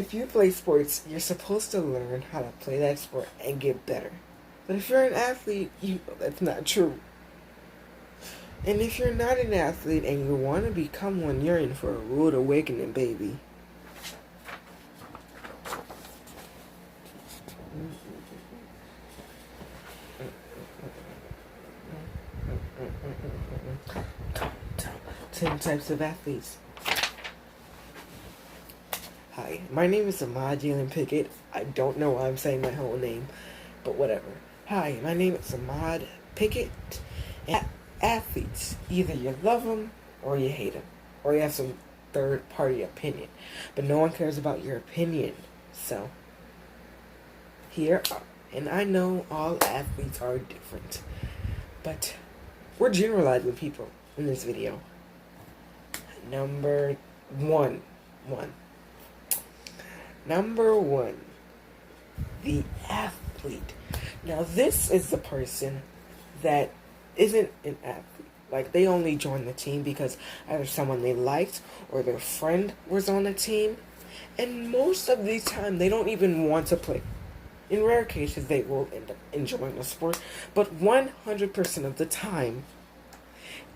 If you play sports, you're supposed to learn how to play that sport and get better. But if you're an athlete, you know that's not true. And if you're not an athlete and you want to become one, you're in for a rude awakening, baby. Top 10 types of athletes. Hi, my name is Ahmad Jalen Pickett. I don't know why I'm saying my whole name, but whatever. Hi, my name is Ahmad Pickett. And athletes, either you love them or you hate them, or you have some third-party opinion. But no one cares about your opinion. So, here are, and I know all athletes are different, but we're generalizing people in this video. Number one. Number one, the athlete. Now, this is the person that isn't an athlete. Like, they only joined the team because either someone they liked or their friend was on the team. And most of the time, they don't even want to play. In rare cases, they will end up enjoying the sport. But 100% of the time,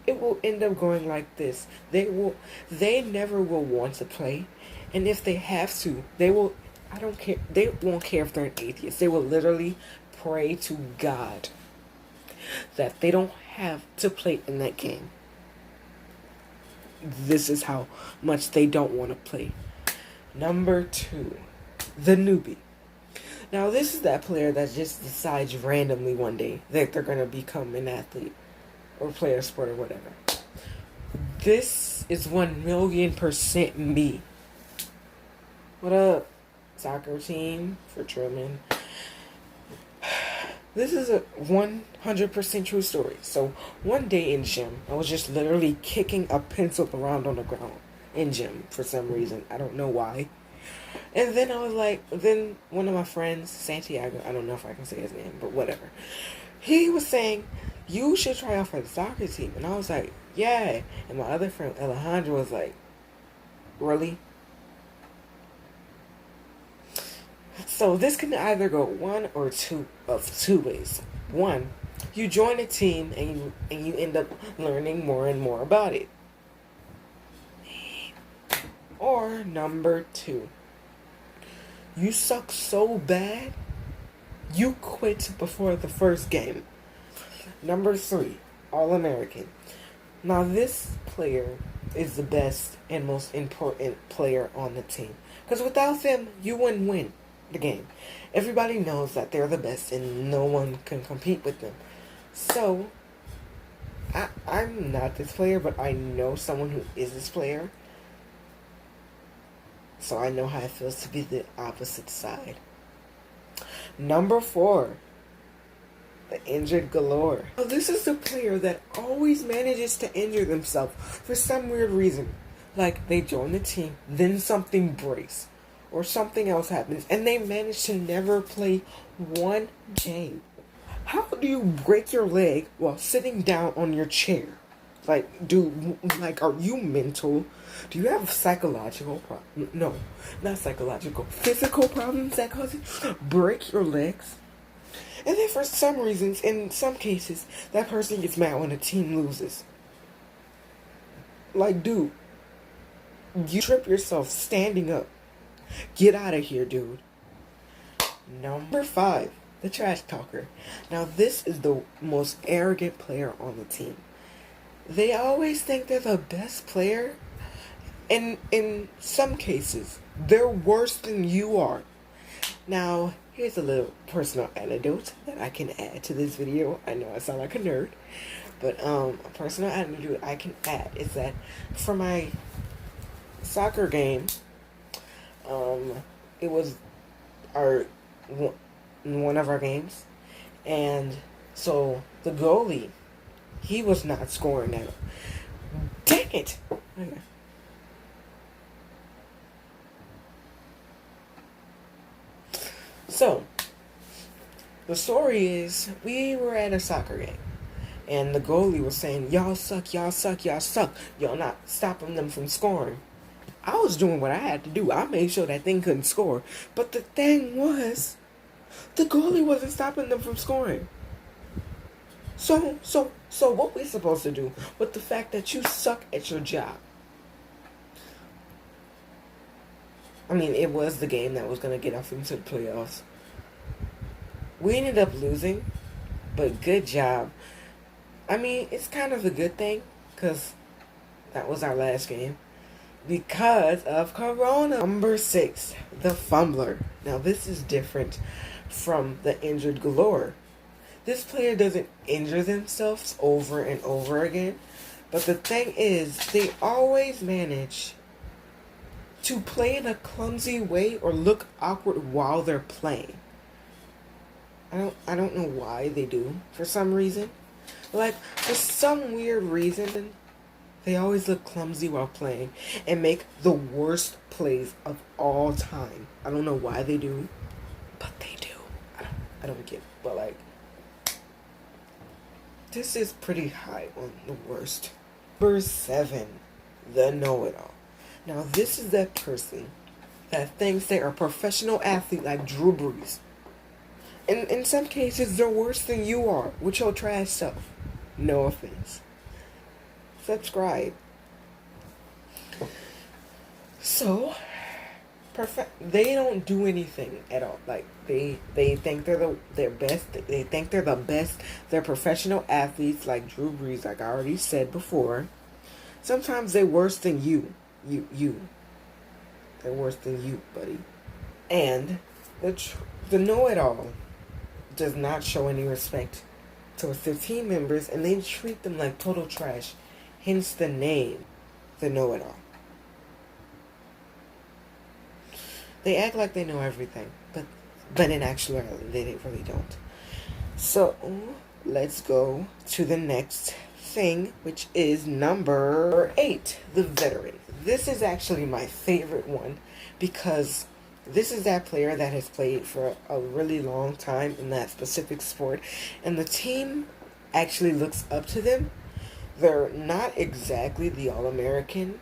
it will end up going like this. They never will want to play. And if they have to, they won't care if they're an atheist. They will literally pray to God that they don't have to play in that game. This is how much they don't want to play. Number two, the newbie. Now, this is that player that just decides randomly one day that they're going to become an athlete or play a sport or whatever. This is 1,000,000% me. What up, soccer team for Truman? This is a 100% true story. So one day in gym, I was just literally kicking a pencil around on the ground in gym for some reason. I don't know why. And then I was like, then one of my friends, Santiago, I don't know if I can say his name, but whatever. He was saying, you should try out for the soccer team. And I was like, yeah. And my other friend, Alejandro, was like, really? So this can either go one or two ways. One, you join a team and you end up learning more and more about it. Or number two, you suck so bad, you quit before the first game. Number three, All-American. Now this player is the best and most important player on the team. Because without them, you wouldn't win the game. Everybody knows that they're the best and no one can compete with them. So, I'm not this player, but I know someone who is this player. So I know how it feels to be the opposite side. Number four, the injured galore. Now, this is the player that always manages to injure themselves for some weird reason. Like, they join the team, then something breaks, or something else happens, and they manage to never play one game. How do you break your leg while sitting down on your chair? Like, dude, like, are you mental? Do you have psychological problems? No, not psychological. Physical problems that cause you to break your legs? And then for some reasons, in some cases, that person gets mad when the team loses. Like, dude, you trip yourself standing up. Get out of here, dude. Number five, the trash talker. Now, this is the most arrogant player on the team. They always think they're the best player. And in some cases, they're worse than you are. Now, here's a little personal anecdote that I can add to this video. I know I sound like a nerd. But a personal anecdote I can add is that for my soccer game, it was one of our games, and so the goalie, he was not scoring that. Dang it! Okay. So the story is, we were at a soccer game, and the goalie was saying, y'all suck, y'all suck, y'all suck, y'all not stopping them from scoring. I was doing what I had to do. I made sure that thing couldn't score. But the thing was, the goalie wasn't stopping them from scoring. So what we supposed to do with the fact that you suck at your job? I mean, it was the game that was going to get us into the playoffs. We ended up losing, but good job. I mean, it's kind of a good thing, because that was our last game. Because of Corona. Number 6, the fumbler. Now, this is different from the injured galore. This player doesn't injure themselves over and over again. But the thing is, they always manage to play in a clumsy way or look awkward while they're playing. I don't know why they do. For some reason. Like, for some weird reason, they always look clumsy while playing and make the worst plays of all time. I don't know why they do, but they do. I don't get it. But, like, this is pretty high on the worst. Number 7, the know-it-all. Now, this is that person that thinks they're a professional athlete like Drew Brees. In some cases, they're worse than you are with your trash self. No offense. Subscribe. So, they don't do anything at all. Like, they think they're best. They think they're the best. They're professional athletes like Drew Brees, like I already said before. Sometimes they're worse than you. They're worse than you, buddy. And the know-it-all does not show any respect towards their team members, and they treat them like total trash. Hence the name, the know-it-all. They act like they know everything, but in actuality, they really don't. So, let's go to the next thing, which is number 8, the veteran. This is actually my favorite one, because this is that player that has played for a really long time in that specific sport, and the team actually looks up to them. They're not exactly the All-American.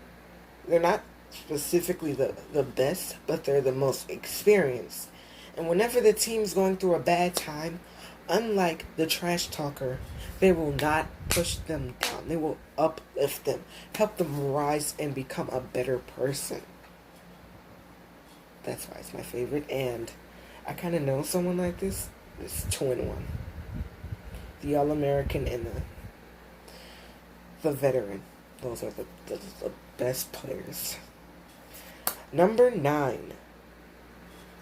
They're not specifically the best, but they're the most experienced. And whenever the team's going through a bad time, unlike the trash talker, they will not push them down. They will uplift them, help them rise and become a better person. That's why it's my favorite. And I kind of know someone like this. It's 2-in-1. The All-American and the veteran. Those are the best players. Number 9,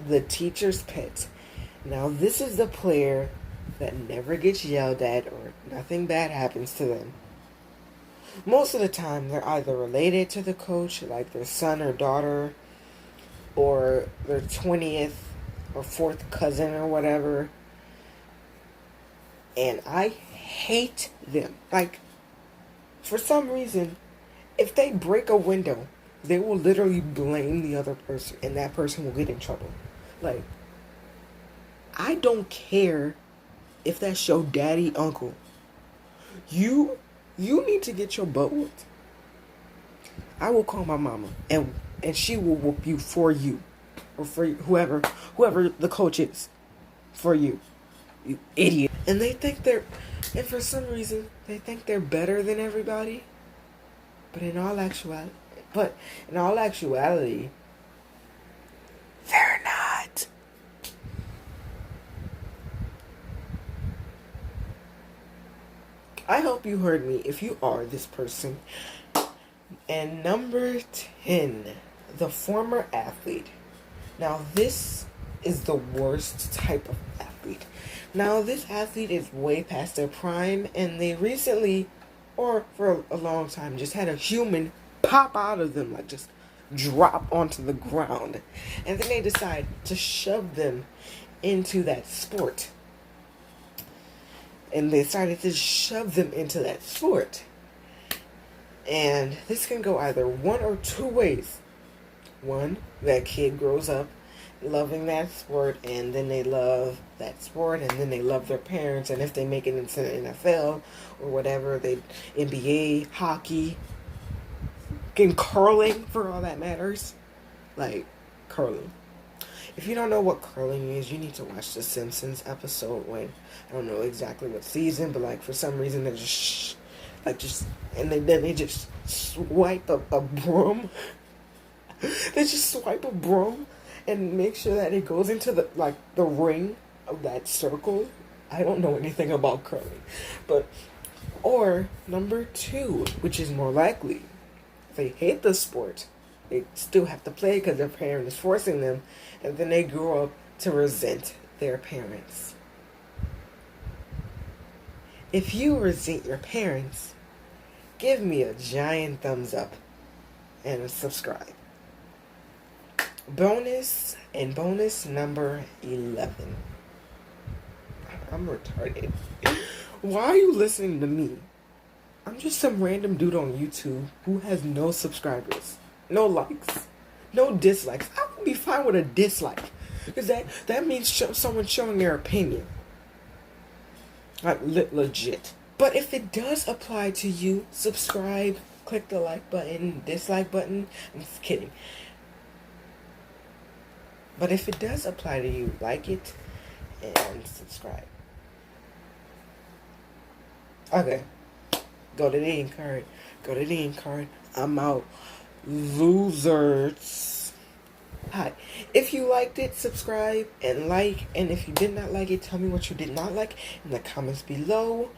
the teacher's pet. Now, this is the player that never gets yelled at or nothing bad happens to them. Most of the time, they're either related to the coach, like their son or daughter, or their 20th or 4th cousin or whatever. And I hate them. Like, for some reason, if they break a window, they will literally blame the other person, and that person will get in trouble. Like, I don't care if that's your daddy, uncle. You need to get your butt whooped. I will call my mama, and she will whoop you for you, or for whoever the coach is, for you, you idiot. And they think and for some reason, they think they're better than everybody. But in all actuality, they're not. I hope you heard me if you are this person. And number 10, the former athlete. Now, this is the worst type of athlete. Now, this athlete is way past their prime, and they recently, or for a long time, just had a human pop out of them, like just drop onto the ground. And then they decide to shove them into that sport. And they started to shove them into that sport. And this can go either one or two ways. One, that kid grows up loving that sport, and then they love that sport, and then they love their parents, and if they make it into the NFL or whatever, NBA, hockey, fucking curling for all that matters. Like, curling. If you don't know what curling is, you need to watch the Simpsons episode when, I don't know exactly what season, but like for some reason they just, and then they just swipe a broom. They just swipe a broom and make sure that it goes into the ring of that circle. I don't know anything about curling, but, or number 2, which is more likely, they hate the sport, they still have to play because their parent is forcing them, and then they grow up to resent their parents. If you resent your parents, give me a giant thumbs up and subscribe. Bonus number 11. I'm retarded. Why are you listening to me? I'm just some random dude on YouTube who has no subscribers, no likes, no dislikes. I would be fine with a dislike, because that means someone showing their opinion. Like, legit. But if it does apply to you, subscribe, click the like button, dislike button. I'm just kidding. But if it does apply to you, like it and subscribe. Okay. Go to the end card. Go to the end card. I'm out. Losers. Hi. If you liked it, subscribe and like. And if you did not like it, tell me what you did not like in the comments below.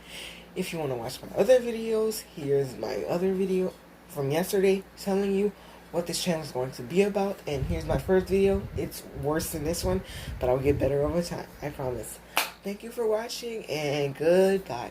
If you want to watch my other videos, here's my other video from yesterday telling you what this channel is going to be about. And here's my first video. It's worse than this one, but I'll get better over time. I promise. Thank you for watching, and goodbye.